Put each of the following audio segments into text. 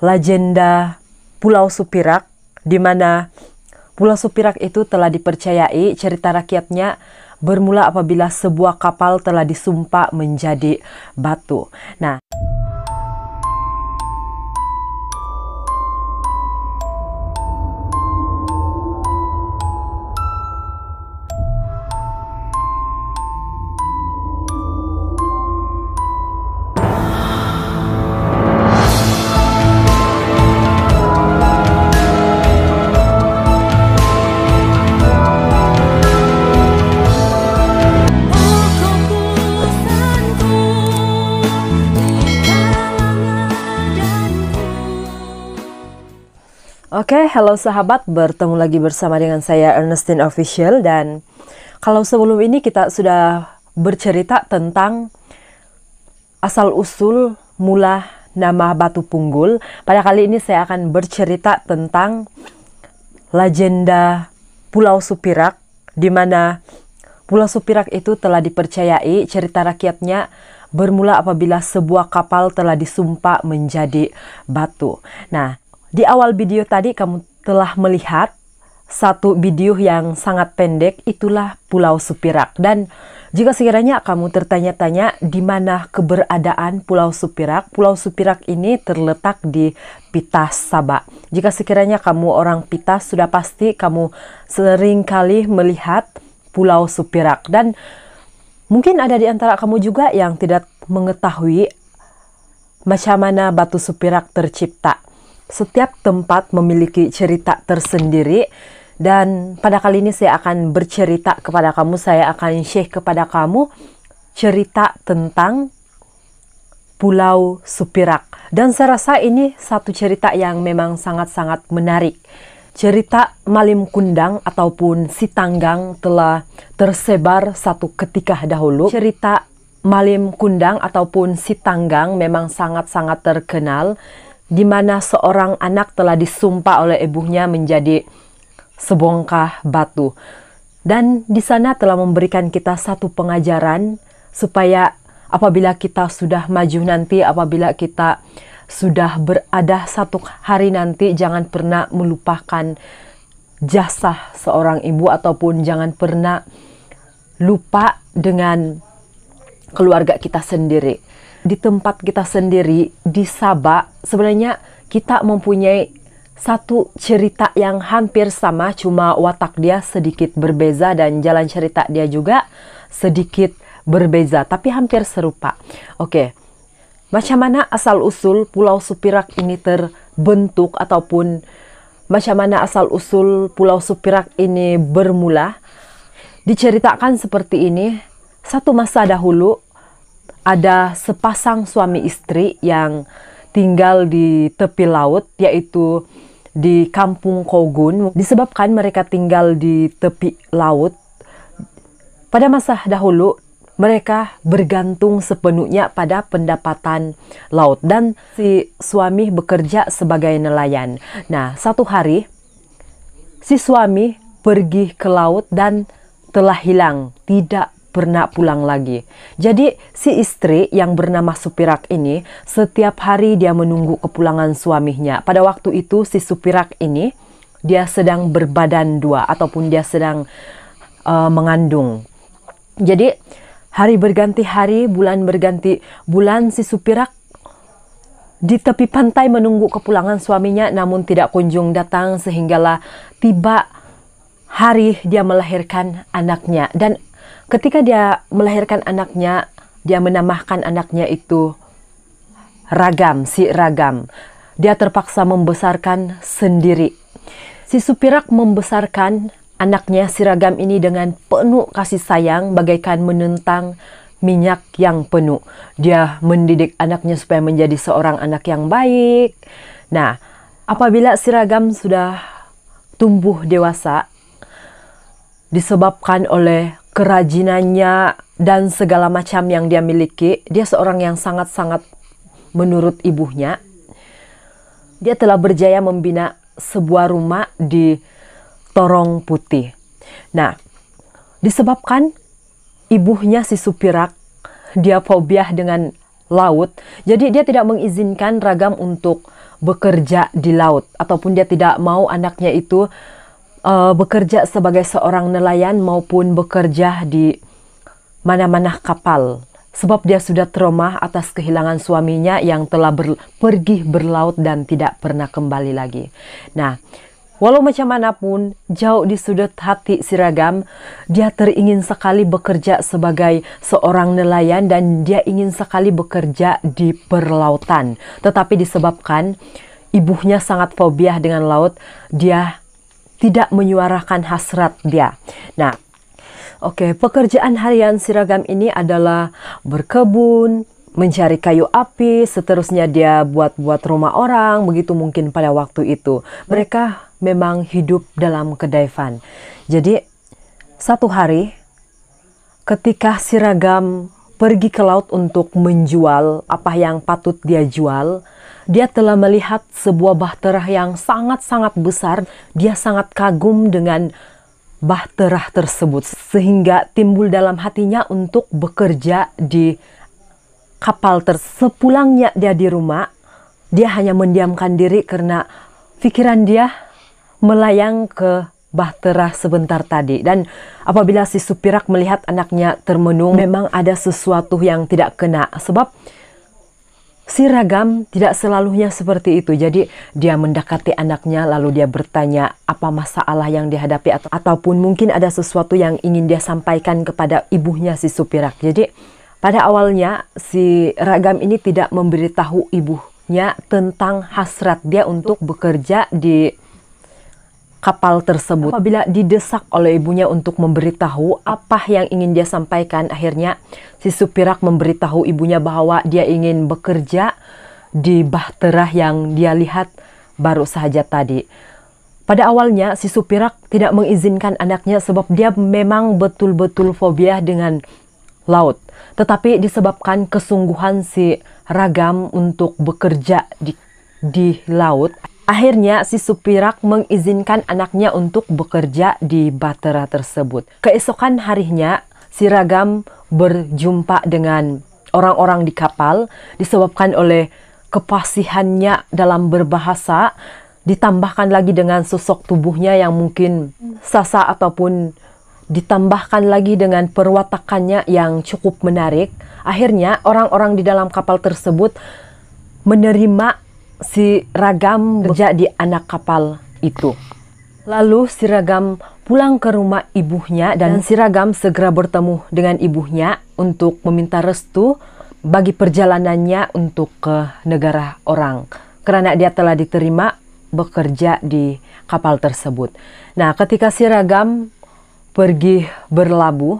legenda Pulau Supirak, di mana Pulau Supirak itu telah dipercayai cerita rakyatnya bermula apabila sebuah kapal telah disumpak menjadi batu. Nah, oke, halo sahabat, bertemu lagi bersama dengan saya Ernestine Official. Dan kalau sebelum ini kita sudah bercerita tentang asal-usul mula nama Batu Punggul, pada kali ini saya akan bercerita tentang legenda Pulau Supirak, di mana Pulau Supirak itu telah dipercayai cerita rakyatnya bermula apabila sebuah kapal telah disumpak menjadi batu. Nah, di awal video tadi kamu telah melihat satu video yang sangat pendek, itulah Pulau Supirak. Dan jika sekiranya kamu tertanya-tanya di mana keberadaan Pulau Supirak, Pulau Supirak ini terletak di Pitas, Sabah. Jika sekiranya kamu orang Pitas, sudah pasti kamu sering kali melihat Pulau Supirak. Dan mungkin ada di antara kamu juga yang tidak mengetahui macam mana Batu Supirak tercipta. Setiap tempat memiliki cerita tersendiri, dan pada kali ini saya akan bercerita kepada kamu, saya akan share kepada kamu cerita tentang Pulau Supirak. Dan saya rasa ini satu cerita yang memang sangat-sangat menarik. Cerita Malim Kundang ataupun Sitanggang telah tersebar satu ketika dahulu. Cerita Malim Kundang ataupun Sitanggang memang sangat-sangat terkenal, di mana seorang anak telah disumpak oleh ibunya menjadi sebongkah batu. Dan di sana telah memberikan kita satu pengajaran supaya apabila kita sudah maju nanti, apabila kita sudah berada satu hari nanti, jangan pernah melupakan jasa seorang ibu, ataupun jangan pernah lupa dengan keluarga kita sendiri. Di tempat kita sendiri, di Sabah, sebenarnya kita mempunyai satu cerita yang hampir sama, cuma watak dia sedikit berbeza dan jalan cerita dia juga sedikit berbeza, tapi hampir serupa. Oke, macam mana asal-usul Pulau Supirak ini terbentuk, ataupun macam mana asal-usul Pulau Supirak ini bermula? Diceritakan seperti ini. Satu masa dahulu, ada sepasang suami istri yang tinggal di tepi laut, yaitu di Kampung Kogun. Disebabkan mereka tinggal di tepi laut, pada masa dahulu mereka bergantung sepenuhnya pada pendapatan laut, dan si suami bekerja sebagai nelayan. Nah, satu hari si suami pergi ke laut dan telah hilang, tidak pernah pulang lagi. Jadi si istri yang bernama Supirak ini setiap hari dia menunggu kepulangan suaminya. Pada waktu itu si Supirak ini dia sedang berbadan dua, ataupun dia sedang mengandung. Jadi hari berganti hari, bulan berganti bulan, si Supirak di tepi pantai menunggu kepulangan suaminya, namun tidak kunjung datang, sehinggalah tiba hari dia melahirkan anaknya. Dan ketika dia melahirkan anaknya, dia menamahkan anaknya itu Ragam, si Ragam. Dia terpaksa membesarkan sendiri. Si Supirak membesarkan anaknya si Ragam ini dengan penuh kasih sayang, bagaikan menentang minyak yang penuh. Dia mendidik anaknya supaya menjadi seorang anak yang baik. Nah, apabila si Ragam sudah tumbuh dewasa, disebabkan oleh kerajinannya dan segala macam yang dia miliki, dia seorang yang sangat-sangat menurut ibunya. Dia telah berjaya membina sebuah rumah di Torong Putih. Nah, disebabkan ibunya si Supirak, dia fobia dengan laut, jadi dia tidak mengizinkan Ragam untuk bekerja di laut, ataupun dia tidak mau anaknya itu bekerja sebagai seorang nelayan maupun bekerja di mana-mana kapal. Sebab dia sudah trauma atas kehilangan suaminya yang telah pergi berlaut dan tidak pernah kembali lagi. Nah, walau macam manapun, jauh di sudut hati si Ragam, dia teringin sekali bekerja sebagai seorang nelayan dan dia ingin sekali bekerja di perlautan. Tetapi disebabkan ibunya sangat fobia dengan laut, dia tidak menyuarakan hasrat dia. Nah, oke, pekerjaan harian si Ragam ini adalah berkebun, mencari kayu api, seterusnya dia buat rumah orang, begitu mungkin pada waktu itu. Mereka memang hidup dalam kedaifan. Jadi, satu hari ketika si Ragam pergi ke laut untuk menjual apa yang patut dia jual, dia telah melihat sebuah bahtera yang sangat-sangat besar. Dia sangat kagum dengan bahtera tersebut sehingga timbul dalam hatinya untuk bekerja di kapal Sepulangnya dia di rumah, dia hanya mendiamkan diri karena pikiran dia melayang ke bahtera sebentar tadi. Dan apabila si Supirak melihat anaknya termenung, memang ada sesuatu yang tidak kena, sebab si Ragam tidak selalunya seperti itu. Jadi dia mendekati anaknya lalu dia bertanya apa masalah yang dihadapi ataupun mungkin ada sesuatu yang ingin dia sampaikan kepada ibunya si Supirak. Jadi pada awalnya si Ragam ini tidak memberitahu ibunya tentang hasrat dia untuk bekerja di kapal tersebut. Apabila didesak oleh ibunya untuk memberitahu apa yang ingin dia sampaikan, akhirnya si Supirak memberitahu ibunya bahwa dia ingin bekerja di bahtera yang dia lihat baru saja tadi. Pada awalnya si Supirak tidak mengizinkan anaknya sebab dia memang betul-betul fobia dengan laut. Tetapi disebabkan kesungguhan si Ragam untuk bekerja di laut, akhirnya si Supirak mengizinkan anaknya untuk bekerja di bahtera tersebut. Keesokan harinya si Ragam berjumpa dengan orang-orang di kapal. Disebabkan oleh kepasihannya dalam berbahasa, ditambahkan lagi dengan sosok tubuhnya yang mungkin sasa ataupun ditambahkan lagi dengan perwatakannya yang cukup menarik. Akhirnya orang-orang di dalam kapal tersebut menerima si Ragam bekerja di anak kapal itu. Lalu si Ragam pulang ke rumah ibunya dan si Ragam segera bertemu dengan ibunya untuk meminta restu bagi perjalanannya untuk ke negara orang. Karena dia telah diterima bekerja di kapal tersebut. Nah, ketika si Ragam pergi berlabuh,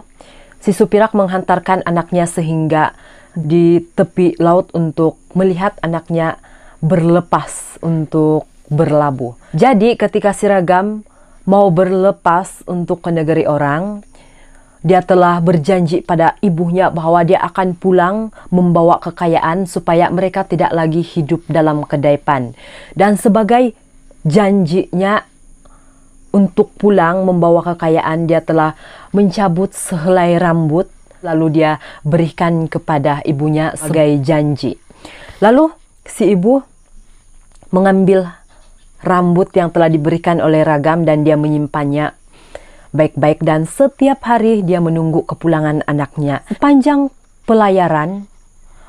si Supirak menghantarkan anaknya sehingga di tepi laut untuk melihat anaknya berlepas untuk berlabuh. Jadi ketika si Ragam mau berlepas untuk ke negeri orang, dia telah berjanji pada ibunya bahwa dia akan pulang membawa kekayaan supaya mereka tidak lagi hidup dalam kedaifan. Dan sebagai janjinya untuk pulang membawa kekayaan, dia telah mencabut sehelai rambut lalu dia berikan kepada ibunya sebagai janji. Lalu si ibu mengambil rambut yang telah diberikan oleh Ragam dan dia menyimpannya baik-baik, dan setiap hari dia menunggu kepulangan anaknya. Sepanjang pelayaran,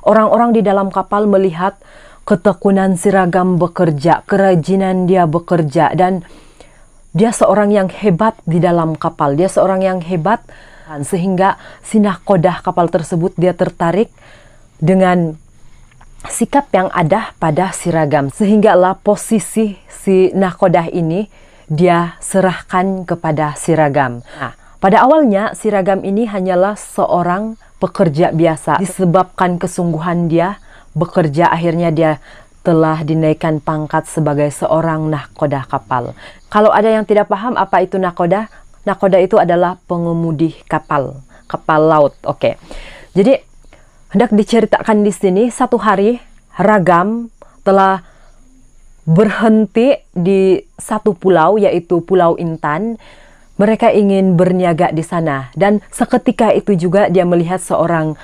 orang-orang di dalam kapal melihat ketekunan si Ragam bekerja, kerajinan dia bekerja, dan dia seorang yang hebat di dalam kapal. Dia seorang yang hebat sehingga si nahkodah kapal tersebut dia tertarik dengan sikap yang ada pada si Ragam. Sehinggalah posisi si nahkodah ini dia serahkan kepada si Ragam. Nah, pada awalnya si Ragam ini hanyalah seorang pekerja biasa. Disebabkan kesungguhan dia bekerja, akhirnya dia telah dinaikkan pangkat sebagai seorang nahkodah kapal. Kalau ada yang tidak paham apa itu nahkodah, nahkodah itu adalah pengemudi kapal laut. Oke. Jadi hendak diceritakan di sini, satu hari Ragam telah berhenti di satu pulau, yaitu Pulau Intan. Mereka ingin berniaga di sana, dan seketika itu juga dia melihat seorang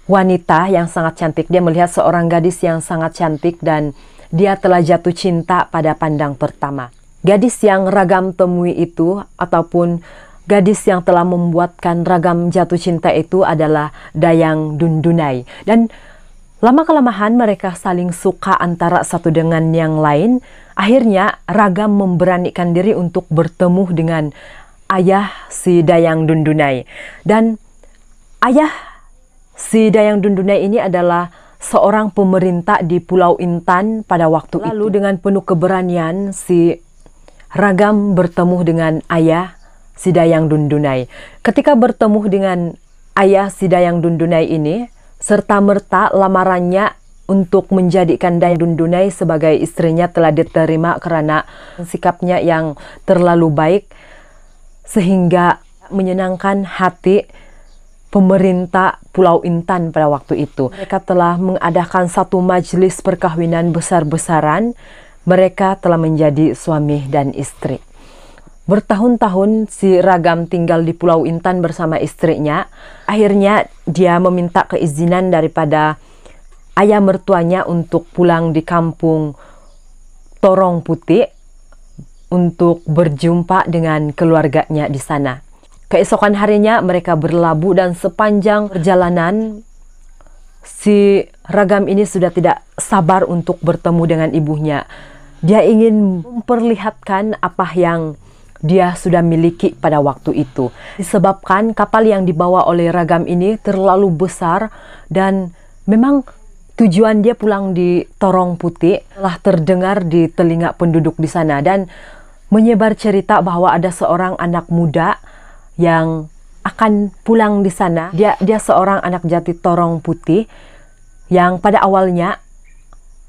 wanita yang sangat cantik. Dia melihat seorang gadis yang sangat cantik dan dia telah jatuh cinta pada pandang pertama. Gadis yang Ragam temui itu, ataupun gadis yang telah membuatkan Ragam jatuh cinta itu adalah Dayang Dundunai. Dan lama-kelamaan mereka saling suka antara satu dengan yang lain. Akhirnya Ragam memberanikan diri untuk bertemu dengan ayah si Dayang Dundunai. Dan ayah si Dayang Dundunai ini adalah seorang pemerintah di Pulau Intan pada waktu itu. Lalu dengan penuh keberanian si Ragam bertemu dengan ayah si Dayang Dundunai. Ketika bertemu dengan ayah si Dayang Dundunai ini, serta-merta lamarannya untuk menjadikan Dayang Dundunai sebagai istrinya telah diterima karena sikapnya yang terlalu baik sehingga menyenangkan hati pemerintah Pulau Intan pada waktu itu. Mereka telah mengadakan satu majelis perkawinan besar-besaran. Mereka telah menjadi suami dan istri. Bertahun-tahun si Ragam tinggal di Pulau Intan bersama istrinya. Akhirnya dia meminta keizinan daripada ayah mertuanya untuk pulang di kampung Torong Putih untuk berjumpa dengan keluarganya di sana. Keesokan harinya mereka berlabuh dan sepanjang perjalanan si Ragam ini sudah tidak sabar untuk bertemu dengan ibunya. Dia ingin memperlihatkan apa yang dia sudah miliki pada waktu itu. Disebabkan kapal yang dibawa oleh Ragam ini terlalu besar dan memang tujuan dia pulang di Torong Putih telah terdengar di telinga penduduk di sana dan menyebar cerita bahwa ada seorang anak muda yang akan pulang di sana. Dia seorang anak jati Torong Putih yang pada awalnya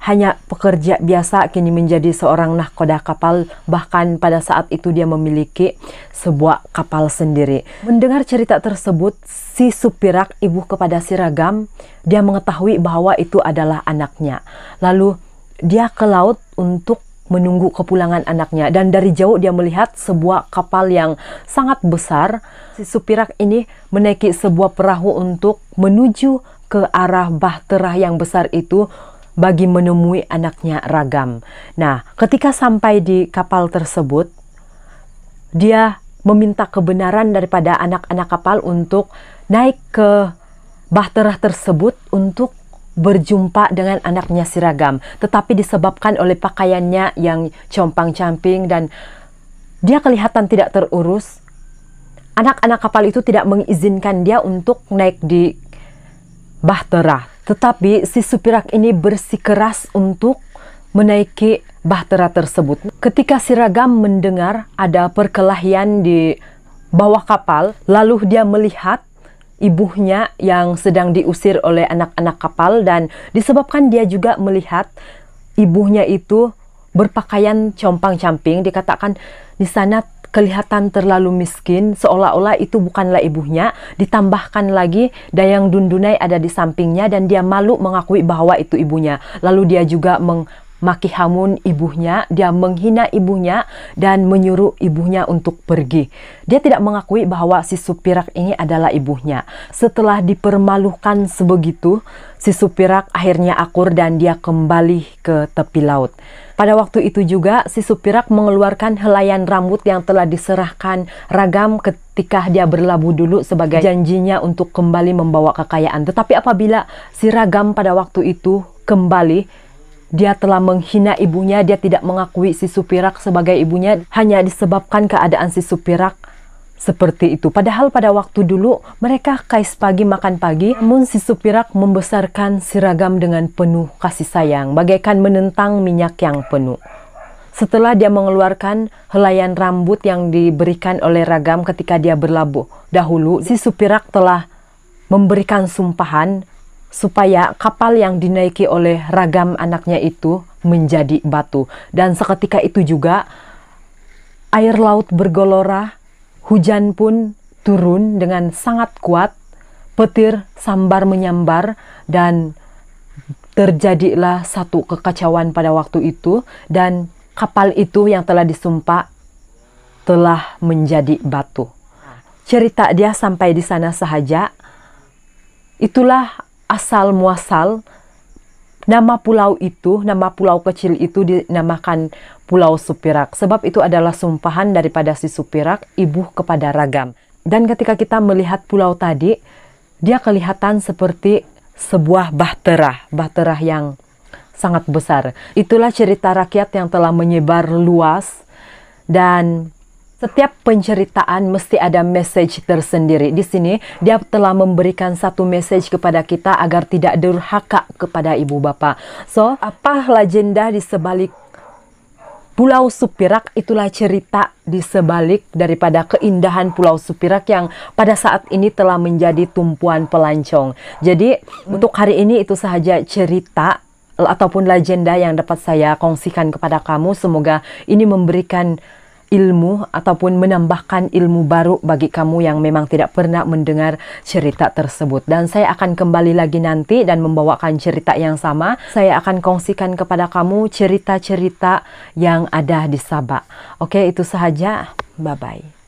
hanya pekerja biasa, kini menjadi seorang nahkoda kapal. Bahkan pada saat itu dia memiliki sebuah kapal sendiri. Mendengar cerita tersebut, si Supirak, ibu kepada si Ragam, dia mengetahui bahwa itu adalah anaknya. Lalu dia ke laut untuk menunggu kepulangan anaknya. Dan dari jauh dia melihat sebuah kapal yang sangat besar. Si Supirak ini menaiki sebuah perahu untuk menuju ke arah bahtera yang besar itu bagi menemui anaknya Ragam. Nah, ketika sampai di kapal tersebut, dia meminta kebenaran daripada anak-anak kapal untuk naik ke bahtera tersebut untuk berjumpa dengan anaknya si Ragam. Tetapi disebabkan oleh pakaiannya yang compang-camping dan dia kelihatan tidak terurus, anak-anak kapal itu tidak mengizinkan dia untuk naik di bahtera. Tetapi si Supirak ini bersikeras untuk menaiki bahtera tersebut. Ketika si Ragam mendengar ada perkelahian di bawah kapal, lalu dia melihat ibunya yang sedang diusir oleh anak-anak kapal, dan disebabkan dia juga melihat ibunya itu berpakaian compang-camping, dikatakan di sana kelihatan terlalu miskin, seolah-olah itu bukanlah ibunya. Ditambahkan lagi Dayang Dundunai ada di sampingnya dan dia malu mengakui bahwa itu ibunya. Lalu dia juga maki hamun ibunya, dia menghina ibunya dan menyuruh ibunya untuk pergi. Dia tidak mengakui bahwa si Supirak ini adalah ibunya. Setelah dipermalukan sebegitu, si Supirak akhirnya akur dan dia kembali ke tepi laut. Pada waktu itu juga si Supirak mengeluarkan helaian rambut yang telah diserahkan Ragam ketika dia berlabuh dulu sebagai janjinya untuk kembali membawa kekayaan. Tetapi apabila si Ragam pada waktu itu kembali, dia telah menghina ibunya, dia tidak mengakui si Supirak sebagai ibunya hanya disebabkan keadaan si Supirak seperti itu. Padahal pada waktu dulu mereka kais pagi makan pagi, namun si Supirak membesarkan si Ragam dengan penuh kasih sayang, bagaikan menentang minyak yang penuh. Setelah dia mengeluarkan helaian rambut yang diberikan oleh Ragam ketika dia berlabuh dahulu, si Supirak telah memberikan sumpahan supaya kapal yang dinaiki oleh Ragam anaknya itu menjadi batu. Dan seketika itu juga air laut bergelora, hujan pun turun dengan sangat kuat, petir sambar menyambar, dan terjadilah satu kekacauan pada waktu itu, dan kapal itu yang telah disumpah telah menjadi batu. Cerita dia sampai di sana sahaja. Itulah asal muasal nama pulau kecil itu dinamakan Pulau Supirak. Sebab itu adalah sumpahan daripada si Supirak, ibu kepada Ragam. Dan ketika kita melihat pulau tadi, dia kelihatan seperti sebuah bahtera yang sangat besar. Itulah cerita rakyat yang telah menyebar luas, dan setiap penceritaan mesti ada message tersendiri. Di sini dia telah memberikan satu message kepada kita agar tidak durhaka kepada ibu bapa. So, apa legenda di sebalik Pulau Supirak? Itulah cerita di sebalik daripada keindahan Pulau Supirak yang pada saat ini telah menjadi tumpuan pelancong. Jadi untuk hari ini itu sahaja cerita ataupun legenda yang dapat saya kongsikan kepada kamu. Semoga ini memberikan ilmu ataupun menambahkan ilmu baru bagi kamu yang memang tidak pernah mendengar cerita tersebut. Dan saya akan kembali lagi nanti dan membawakan cerita yang sama. Saya akan kongsikan kepada kamu cerita-cerita yang ada di Sabak. Oke, itu sahaja. Bye-bye.